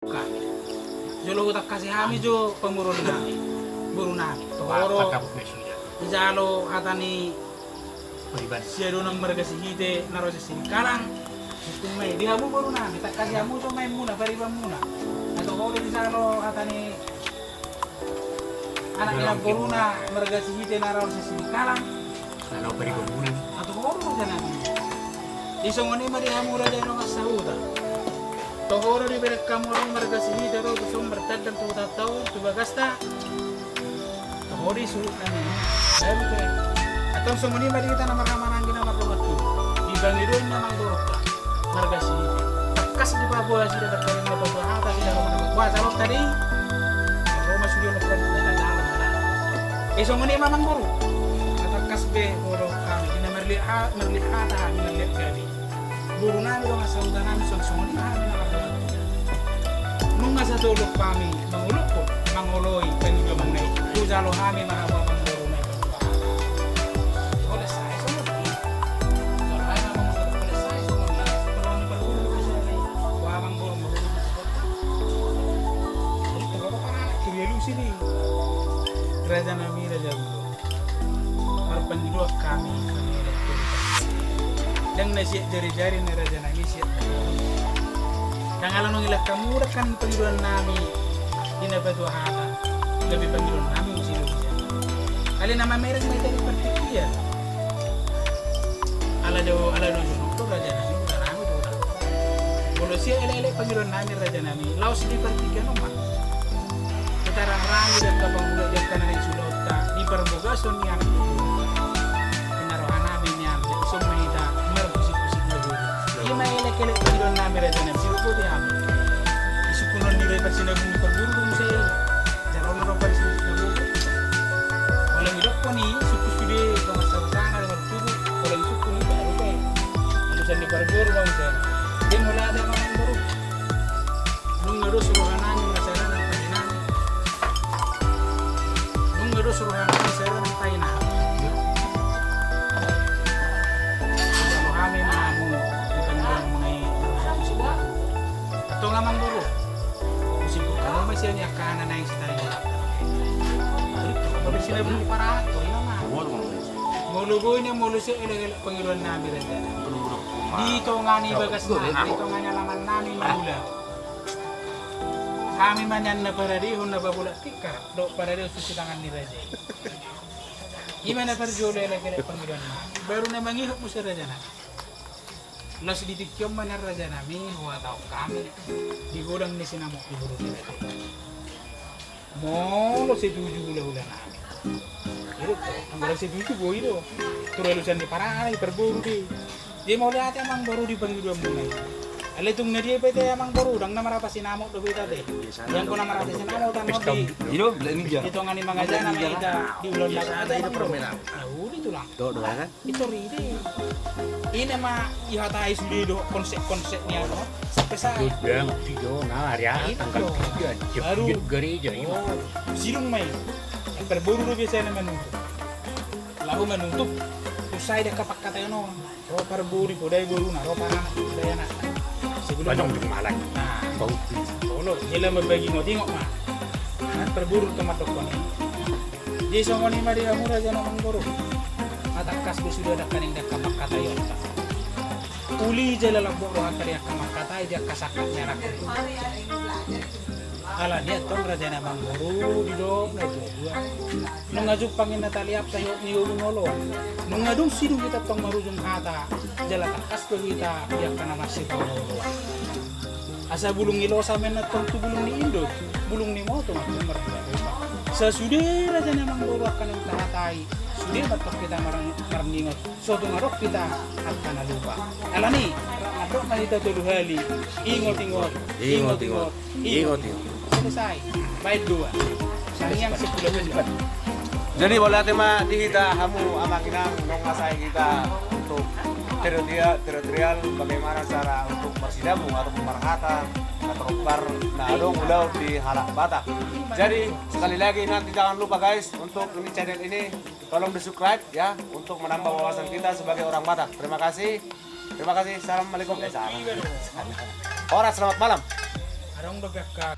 kami. Jolo utak kasih kami jo pemurun kami, buru nami. Toro jalo hatani siado nang margasi hite naro sa sinikalang. Kung may di mo buru nami, tak kasih mo jo may muna, pariba muna. Ato ko di jalo hatani anak ina buru na margasi hite naro sa sinikalang. Ano pariba muna? Ato ko mo jangan. Isong ni mari hamu raja no kasauda. Tohoro di berek kamu orang margasi hite ro kusong bertadang tuh tahu coba gasta. Tohori sulit nani. Ayo ke. Atau semua ni mari kita nama kamanan di nama waktu. Di Bangidoin nama Goroka. Margasi hite. Kas di Papua sudah terkait dengan Papua hata di dalam nama. Wah, calok tadi. Roma sudah lepas dari dalam. Semua ni mamang guru. Atau kas be guru kami di nama merlihat kami merlihat kami. Guru nami dong asal nami semua ni kami nama. Nunga sa tulog kami mangulok ko manguloy pangilo mangnay jalo kami marawa manguro na ito oleh saya semua kalau ay na mga oleh saya semua kalau ni perlu kasi ay wa manguro mo ito ko para kirilu sini raja nami raja bulo marpandilo kami dan nasi jari-jari ni raja nami siya yang alam nong ilah kamu kan panggilan nami di Batu Hata lebih panggilan nami mesti lebih kali nama merek mereka di partikia ala do itu raja nami bukan nami do kalau sih ele panggilan nami raja nami laos di partikia nomor kita rami dan kapanggulat dia kanan sulota di perbogason yang penaruhan nami yang semua kita merkusik-kusik dulu ima ele kele panggilan nami raja nami ko di amin. Isukunon nila pag sinabong pagburo mo sa iyo. Jaro na pag sinabong. Walang ilok ko ni sukusudi kung sa sana na magtubo. Walang sukuni ba ano kay. Ano sa ni pagburo mo sa. Di mula ada mga buro. Nung ngado suruhanan yung nasara ng painan. Nung ngado suruhanan yung nasara ng painan. Jaro kami mga mo. Ito nga mang guru. Musik ko kamu masih niya kana na yung sitayo. Ito, kapag sinabi mo para ito, yun nga. Mulugoy niya mulu siya ilang Panginoon namin rin dyan. Dito nga ni bagas na, dito nga niya laman namin mula. Kami man yan na paradihon na babulat tika, do paradihon susitangan ni Raja. Ima na parjolo ilang Panginoon namin. Baru na mangihok mo si Raja na. Los ditikyom man ang raja namin, huwa tao kami. Di gudang ni sinamok di buru nila. Molo si tuju hula-hula namin. Ito po, ang gudang si tuju po ito. Turalusan di parangay, perburu di. Di mo lihat amang baru di panggiduan muna. Alitung na di pa ito amang baru, dang namarapa sinamok do kita deh. Yang ko namarapa sinamok, tamo di. Ito nga ni mga dyan, namin ita, di ulan na kada ito permena. Dito lang. Doa kan? Ito ride. Ini mah ihatai sudah do konsep-konsepnya no. Sampai sa Sudah video nah ya tanggal 3 baru gereja ini. Silung may. Yang berburu do biasa na menutup. Lalu menutup usai dia kapak kata no. Ro perburu ko dai buru na ro parang daya na. Banyak di Malang. Nah, Bau. bolo jela mabagi mo tingok ma. Perburu tomatok ko ni. Di so ni mari amura jana manggoro. Atakas ko sudah ada kaning dak kapak kata yon. Uli jela lang boro hakari kamak kata dia kasakatnya rak. Ala dia tong raja na manggoro di do na itu. Nung ngajuk pangin nataliap tayo ni ulungolo. Nung ngadung sidung kita tong marujung hata jela takas ko kita dia kana masih paolo. Asa bulung ilosa men na tong bulung ni Indo, bulung ni moto matumar. Sesudah raja na manggoro akan tahatai. Sudah batok kita marningot. Suatu ngarok kita akan lupa. Alani, ngarok na kita tuloy hali. Ingot-ingot. Selesai. Baik dua. Sayang 10 menit. Jadi boleh tema dihita kamu amakinang nong masai kita untuk teritorial bagaimana cara untuk bersidabung atau pemerhatan atau bar nadong ulau di halak Batak. Jadi sekali lagi nanti jangan lupa guys untuk ini channel ini tolong di subscribe ya untuk menambah wawasan kita sebagai orang Batak. Terima kasih. Assalamualaikum. Selamat malam. Arong dogak ka